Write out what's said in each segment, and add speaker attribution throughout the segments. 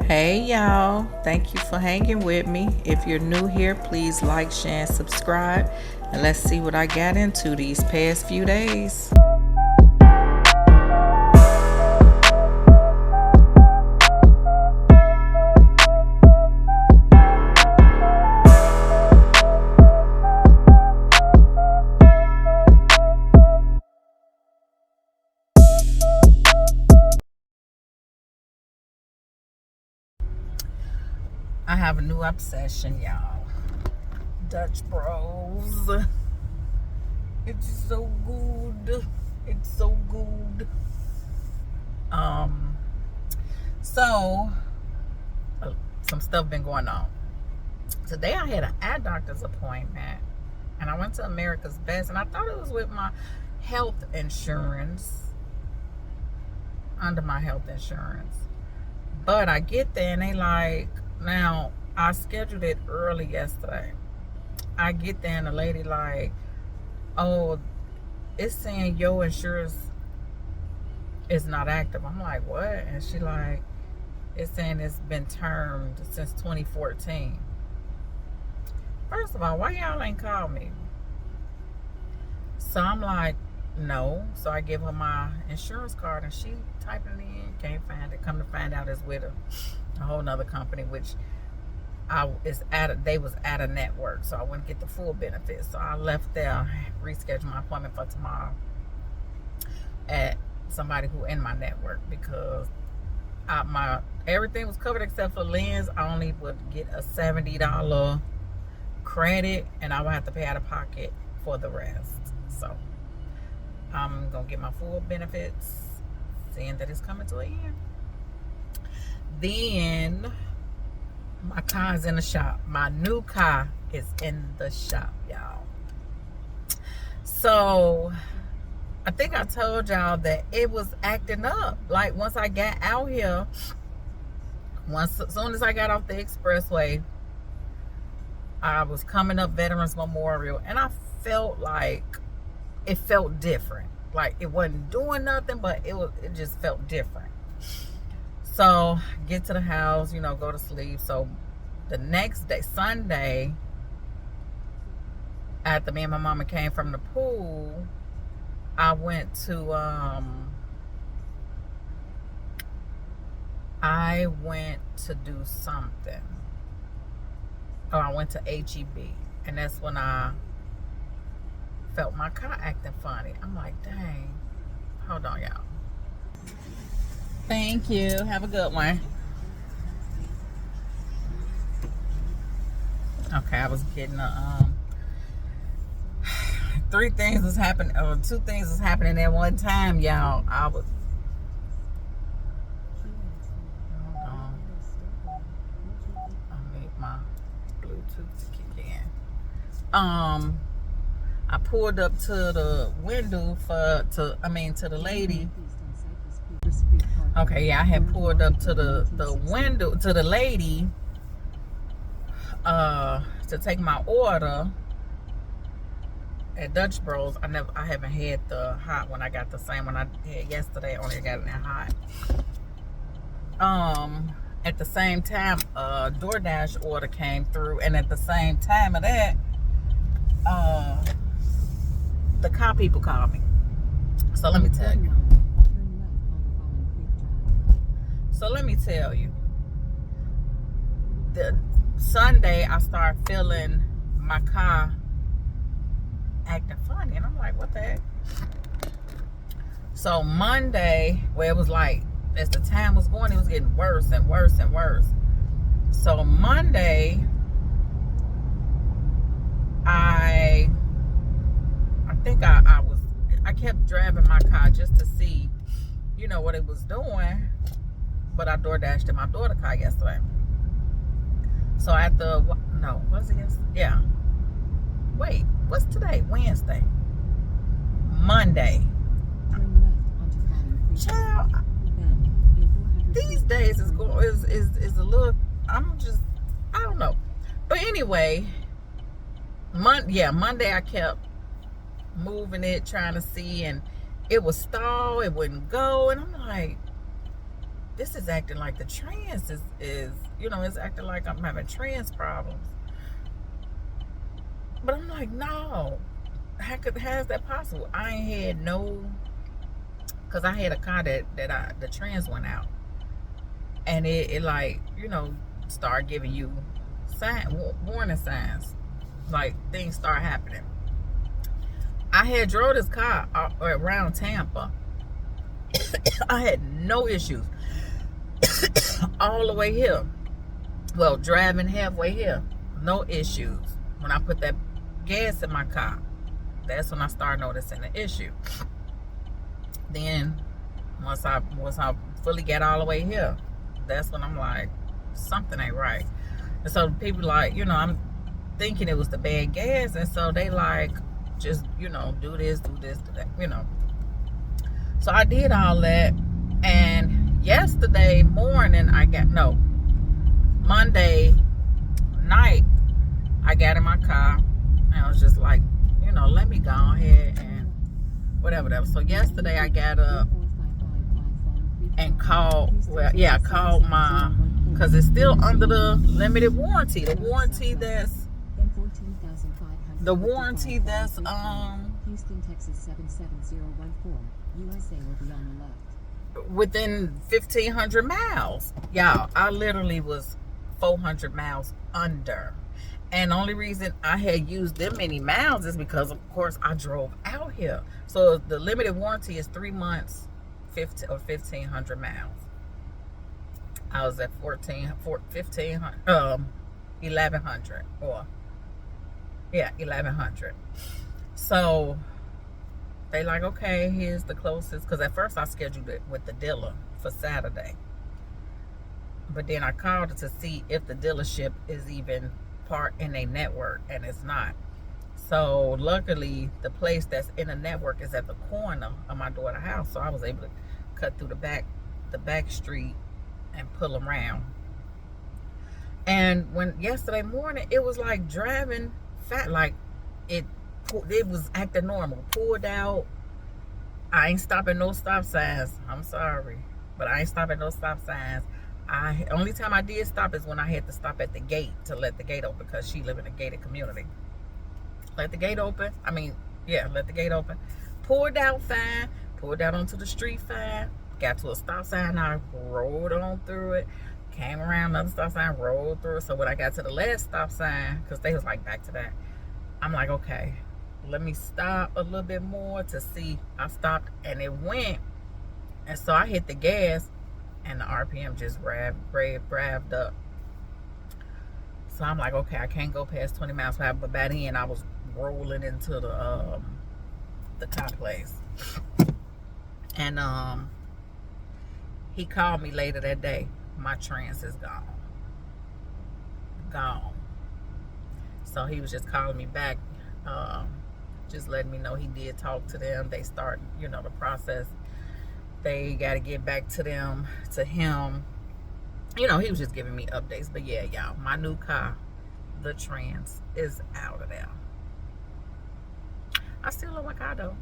Speaker 1: Hey y'all, thank you for hanging with me. If you're new here, please like, share, and subscribe. And let's see what I got into these past few days. I have a new obsession, y'all. Dutch Bros. It's so good. It's so good. Um, so some stuff been going on. Today I had an eye doctor's appointment, and I went to America's Best, and I thought it was with my health insurance, under my health insurance. But I get there and they like, now I scheduled it early yesterday. I get there and the lady like, oh, it's saying your insurance is not active. I'm like, what? And she like, it's saying it's been termed since 2014. First of all, why y'all ain't called me? So I'm like, no. So I give her my insurance card and she typing it in, can't find it. Come to find out it's with a whole nother company, which they was at a network, so I wouldn't get the full benefits. So I left there, rescheduled my appointment for tomorrow at somebody who in my network, because my everything was covered except for lens. I only would get a $70 credit, and I would have to pay out of pocket for the rest. So I'm gonna get my full benefits, seeing that it's coming to an end. Then my car's in the shop. My new car is in the shop, y'all. So I think I told y'all that it was acting up. Like once I got out here, as soon as I got off the expressway, I was coming up Veterans Memorial, and I felt like it felt different. Like it wasn't doing nothing, but it just felt different. So get to the house, go to sleep. So the next day, Sunday, after me and my mama came from the pool, I went to do something. Oh, I went to HEB, and that's when I felt my car acting funny. I'm like, dang. Hold on, y'all. Thank you. Have a good one. Okay, I was getting three things was happening, or two things was happening at one time, y'all. Hold on. I made my Bluetooth to kick in. I pulled up to the window to the lady. Okay, yeah, I had pulled up to the window to the lady to take my order at Dutch Bros. I haven't had the hot one. I got the same one I had yesterday. Only got it in hot. At the same time, a DoorDash order came through, and at the same time of that, the car people called me. So let me tell you. The Sunday I started feeling my car acting funny, and I'm like, what the heck? So Monday, where it was like, as the time was going, it was getting worse and worse and worse. So Monday, I think I kept driving my car just to see, what it was doing. But I DoorDashed in my daughter's car yesterday. So was it yesterday? Yeah. Wait, what's today? Wednesday. Monday. Child, these days is a little, I don't know. But anyway, Monday I kept moving it, trying to see, and it was stalled, it wouldn't go, and I'm like, this is acting like the trans is it's acting like I'm having trans problems. But I'm like, no. How is that possible? I ain't had no, because I had a car that the trans went out. And it like, start giving you warning signs. Like, things start happening. I had drove this car around Tampa. I had no issues. All the way here. Well, driving halfway here. No issues. When I put that gas in my car, that's when I started noticing the issue. Then once I fully get all the way here, that's when I'm like, something ain't right. And so people like, I'm thinking it was the bad gas, and so they like, just do this, do that, So I did all that, and yesterday morning Monday night I got in my car and I was just like, let me go ahead and whatever. So yesterday I got up and called, called because it's still under the limited warranty. The warranty that's
Speaker 2: Houston, Texas 77014. USA will be on the left.
Speaker 1: Within 1,500 miles. Y'all, I literally was 400 miles under. And the only reason I had used them many miles is because, of course, I drove out here. So the limited warranty is 3 months, 1,500 miles. I was at 1,100, or 1,100. So they like, okay, here's the closest, because at first I scheduled it with the dealer for Saturday, but then I called it to see if the dealership is even part in a network, and it's not. So luckily the place that's in a network is at the corner of my daughter's house, so I was able to cut through the back street and pull around. And when yesterday morning, it was like driving fat, like it was acting normal. Pulled out. I ain't stopping no stop signs. I'm sorry, but I ain't stopping no stop signs. Only time I did stop is when I had to stop at the gate to let the gate open, because she live in a gated community. Let the gate open. Let the gate open. Pulled out fine. Pulled out onto the street fine. Got to a stop sign. I rolled on through it. Came around another stop sign. Rolled through it. So when I got to the last stop sign, because they was like back to that, I'm like, okay, let me stop a little bit more to see. I stopped and it went. And so I hit the gas and the RPM just revved up. So I'm like, okay, I can't go past 20 miles per hour. But by then I was rolling into the complex. And he called me later that day. My trans is gone. So he was just calling me back, just letting me know he did talk to them. They start, the process. They got to get back to him. He was just giving me updates. But yeah, y'all, my new car, the trans, is out of there. I still love my car though.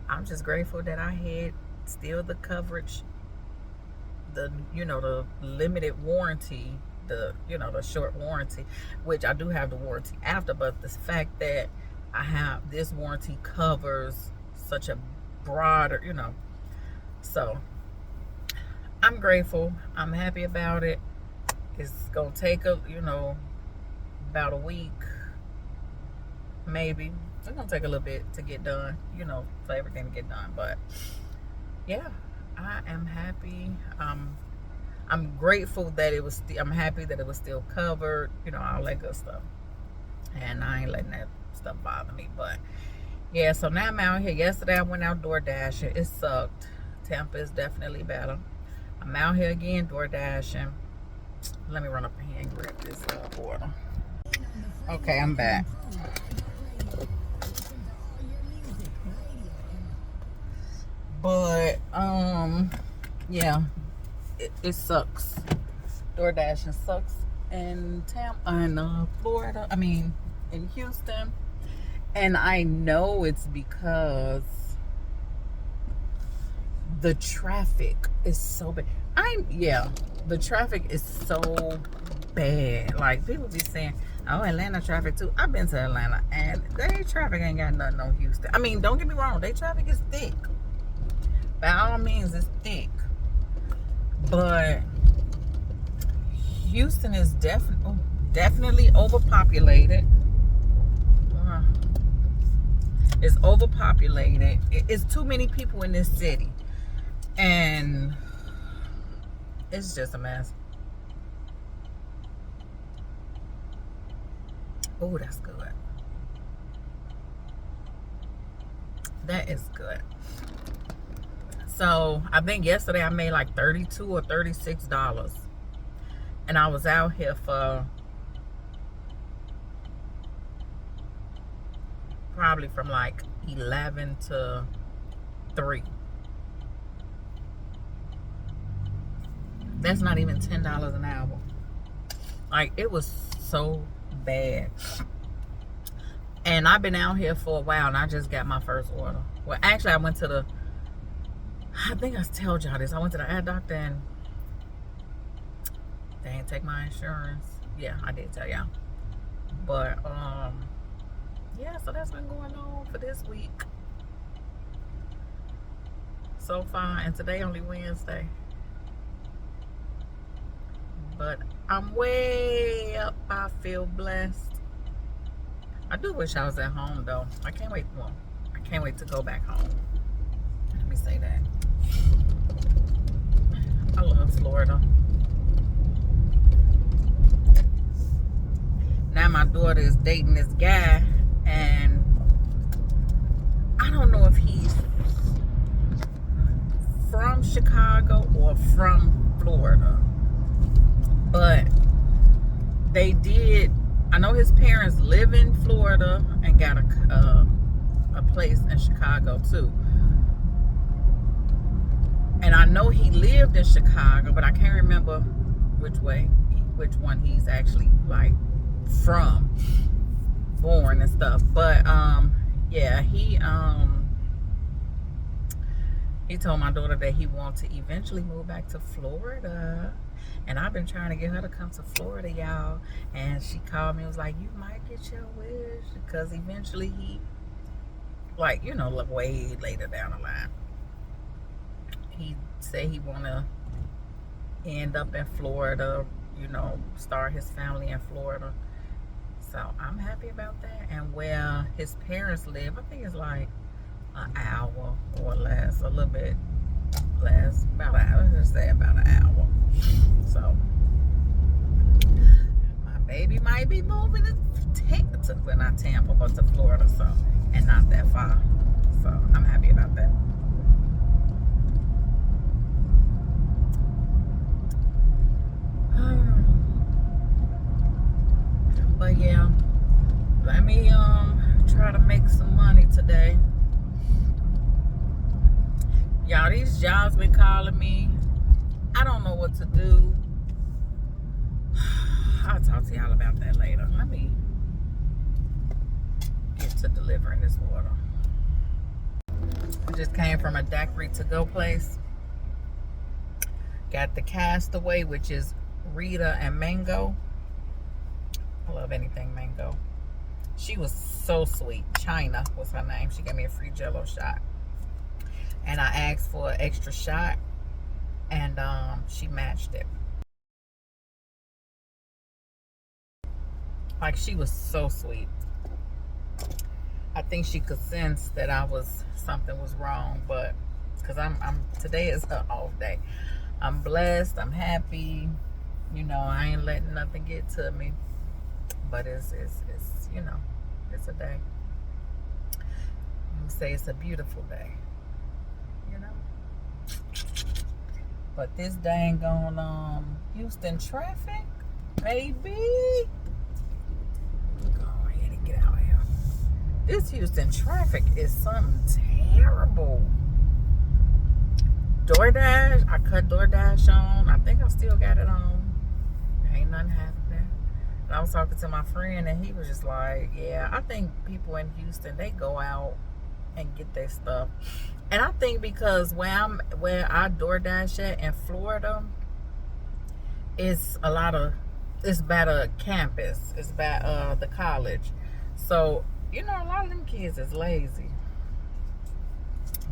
Speaker 1: I'm just grateful that I had still the coverage, the limited warranty, the short warranty, which I do have the warranty after, but the fact that I have this warranty covers such a broader, so I'm grateful. I'm happy about it. It's gonna take about a week, maybe. It's gonna take a little bit to get done, for everything to get done. But yeah, I am happy. I'm grateful that it was. I'm happy that it was still covered. All that good stuff. And I ain't letting that stuff bother me. But yeah, so now I'm out here. Yesterday I went out door dashing. It sucked. Tampa is definitely better. I'm out here again door dashing. Let me run up here and grab this water. Okay, I'm back. But yeah, it sucks. Door dashing sucks in Florida. In Houston. And I know it's because the traffic is so bad. The traffic is so bad. Like, people be saying, oh, Atlanta traffic too. I've been to Atlanta, and they traffic ain't got nothing on Houston. I mean, don't get me wrong, they traffic is thick. By all means, it's thick. But Houston is definitely overpopulated. It's overpopulated. It's too many people in this city. And it's just a mess. Oh, that's good. That is good. So I think yesterday I made like $32 or $36. And I was out here for probably from like 11 to 3. That's not even $10 an hour. Like, it was so bad. And I've been out here for a while, and I just got my first order. Well, actually, I went to I think I told y'all this. I went to the eye doctor, and they didn't take my insurance. Yeah, I did tell y'all. But, yeah, so that's been going on for this week. So far, and today only Wednesday. But I'm way up. I feel blessed. I do wish I was at home, though. I can't wait. Well, I can't wait to go back home. Let me say that. I love Florida. Now my daughter is dating this guy, and I don't know if he's from Chicago or from Florida. But they did. I know his parents live in Florida and got a place in Chicago too. And I know he lived in Chicago, but I can't remember which one he's actually like from, born and stuff. But yeah, he told my daughter that he wants to eventually move back to Florida. And I've been trying to get her to come to Florida, y'all. And she called me and was like, you might get your wish. Because eventually he, like, you know, way later down the line, he said he want to end up in Florida, you know, start his family in Florida. So I'm happy about that. And where his parents live, I think it's like an hour or less, a little bit less, about an hour, let's say about an hour. So my baby might be moving to well, not Tampa, but to Florida, so, and not that far. So I'm happy about that. But yeah, let me try to make some money today. Y'all, these jobs been calling me. I don't know what to do. I'll talk to y'all about that later. Let me get to delivering this water. I just came from a daiquiri to-go place. Got the Castaway, which is Rita and mango. I love anything mango. She was so sweet. China was her name. She gave me a free Jell-O shot. And I asked for an extra shot, and she matched it. Like, she was so sweet. I think she could sense that something was wrong, but because today is an off day. I'm blessed. I'm happy. You know, I ain't letting nothing get to me. But it's you know, it's a day. I'm say it's a beautiful day. You know. But this dang on Houston traffic, baby. Go ahead and get out of here. This Houston traffic is something terrible. DoorDash, I cut DoorDash on. I think I still got it on. Ain't nothing happening. And I was talking to my friend, and he was just like, yeah, I think people in Houston, they go out and get their stuff And I think because where I DoorDash at in Florida, it's a lot of, it's by the campus, it's by the college. So, you know, a lot of them kids is lazy.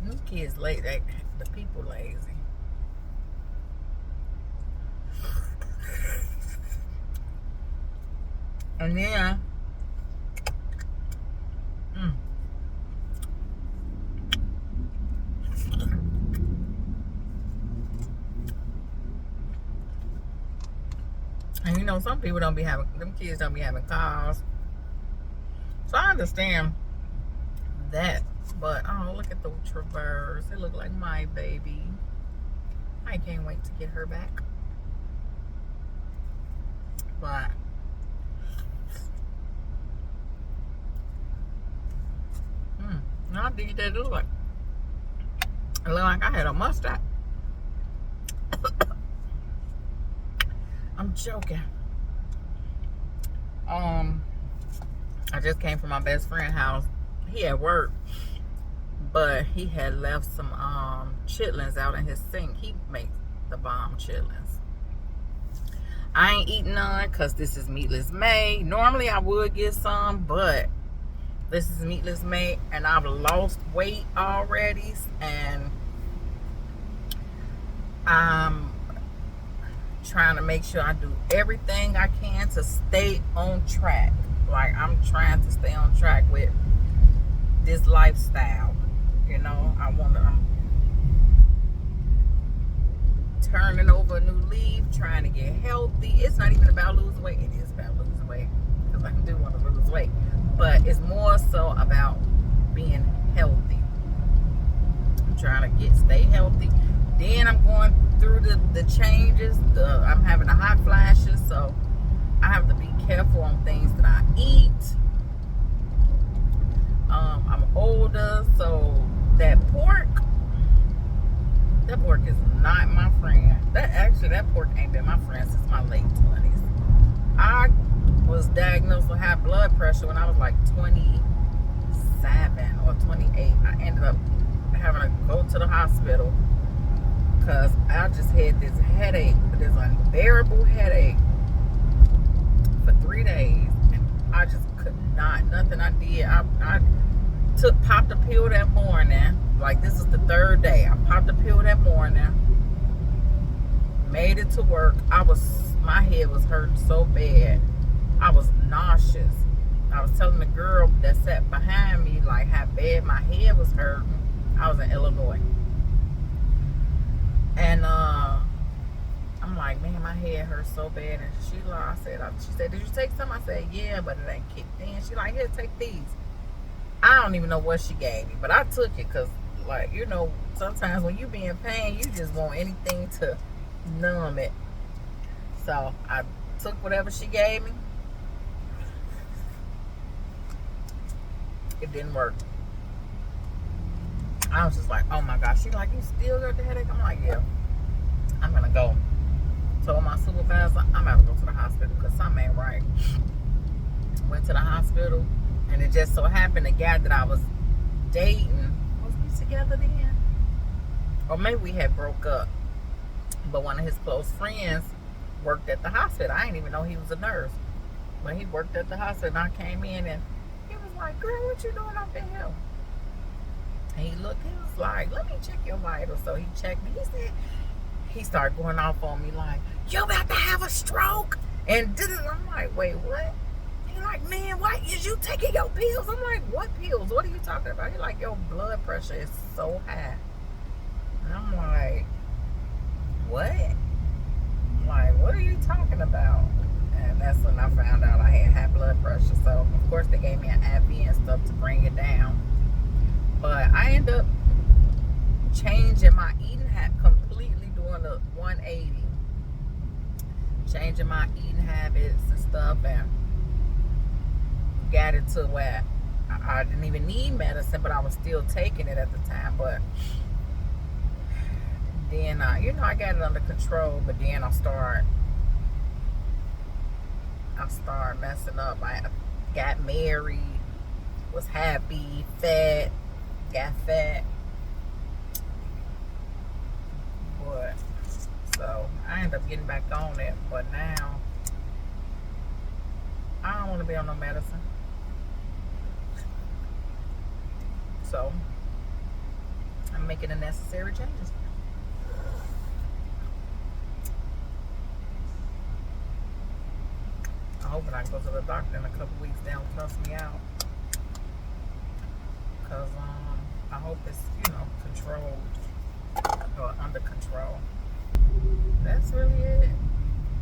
Speaker 1: Them kids lazy, the people lazy. And then and you know, some people don't be having, them kids don't be having cars. So I understand that. But oh, look at the Traverse. It look like my baby. I can't wait to get her back. But I did that. It look like I had a mustache. I'm joking. I just came from my best friend's house. He at work, but he had left some chitlins out in his sink. He makes the bomb chitlins. I ain't eating none because this is Meatless May. Normally I would get some, but this is Meatless May, and I've lost weight already, and I'm trying to make sure I do everything I can to stay on track. Like, I'm trying to stay on track with this lifestyle. You know, I'm turning over a new leaf, trying to get healthy. It's not even about losing weight. It is about losing weight, because I do want to lose weight, but it's more so about being healthy. I'm trying to stay healthy. Then I'm going through the changes. I'm having the hot flashes, so I have to be careful on things that I eat. I'm older, so that pork is not my friend. That pork ain't been my friend since my late 20s. I was diagnosed with high blood pressure when I was like 27 or 28. I ended up having to go to the hospital because I just had this headache, this unbearable headache for 3 days. And I just could not, nothing I did. I popped a pill that morning. Like, this is the 3rd day. I popped a pill that morning. Made it to work. My head was hurting so bad. I was nauseous. I was telling the girl that sat behind me, like, how bad my head was hurting. I was in Illinois. And I'm like, man, my head hurts so bad. And she said, did you take some? I said, yeah, but it ain't kicked in. She like, here, take these. I don't even know what she gave me, but I took it because, like, you know, sometimes when you be in pain, you just want anything to numb it. So I took whatever she gave me. It didn't work. I was just like, oh my gosh. She like, you still got the headache? I'm like, yeah. I'm gonna go. Told my supervisor, I'm about to go to the hospital because something ain't right. Went to the hospital, and it just so happened the guy that I was dating, was we together then? Or maybe we had broke up. But one of his close friends worked at the hospital. I didn't even know he was a nurse. But he worked at the hospital, and I came in, and he was like, girl, what you doing up in here? And he looked, he was like, let me check your vitals. So he checked me. He started going off on me like, you about to have a stroke? And I'm like, wait, what? He like, man, why is you taking your pills? I'm like, what pills? What are you talking about? He like, your blood pressure is so high. And I'm like, what? I'm like, what are you talking about? And that's when I found out I had high blood pressure. So, of course, they gave me an IV and stuff to bring it down. But I ended up changing my eating habit, completely doing a 180. Changing my eating habits and stuff, and got it to where I didn't even need medicine, but I was still taking it at the time. But then, I got it under control, but then I start messing up. I got married, was happy, fat, got fat, But so I ended up getting back on it, but now I don't want to be on no medicine. So I'm making the necessary changes. I hope when I go to the doctor in a couple weeks, they don't cuss me out. Cause I hope it's, controlled or under control. That's really it.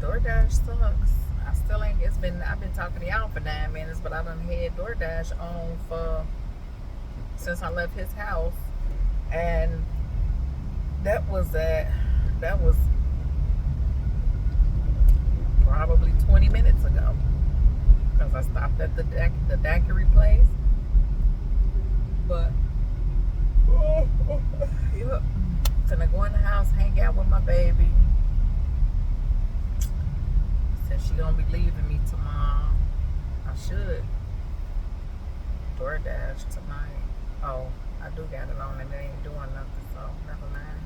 Speaker 1: DoorDash sucks. I've been talking to y'all for 9 minutes, but I done had DoorDash on since I left his house, and that was probably 20 minutes ago, because I stopped at the daiquiri place. But yep, gonna go in the house, hang out with my baby. Since she gonna be leaving me tomorrow, I should DoorDash tonight. Oh, I do got it on and it ain't doing nothing, so never mind.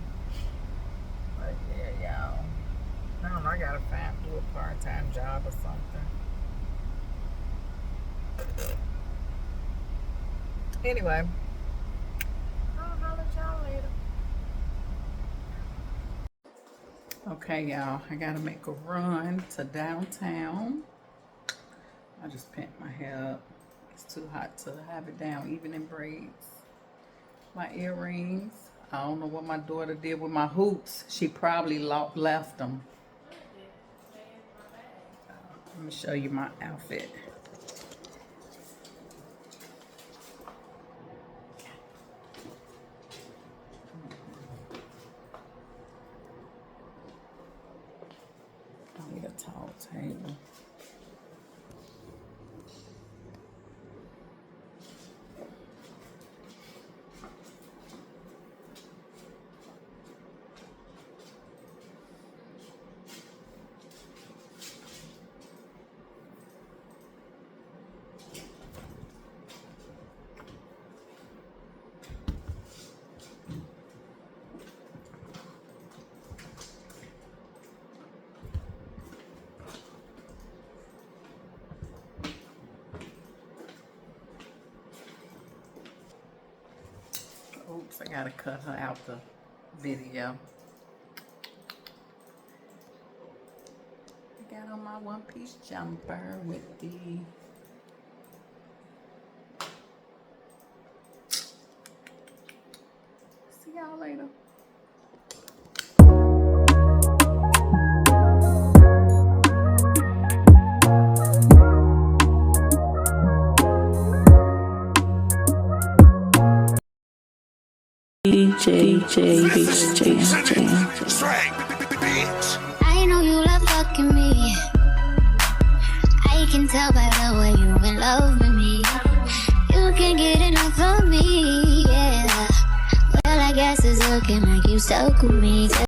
Speaker 1: But yeah, y'all, I don't know, I gotta do a part-time job or something. Anyway, I'll holler at y'all later. Okay, y'all, I gotta make a run to downtown. I just pinned my hair up. It's too hot to have it down, even in braids. My earrings. I don't know what my daughter did with my hoops. She probably left them. Let me show you my outfit. I need a tall table. Oops, I gotta cut her out the video. I got on my one-piece jumper with the see y'all later. DJ,
Speaker 3: I know you love fucking me. I can tell by the way you in love with me. You can't get enough of me, yeah. Well, I guess it's looking like you stuck with me.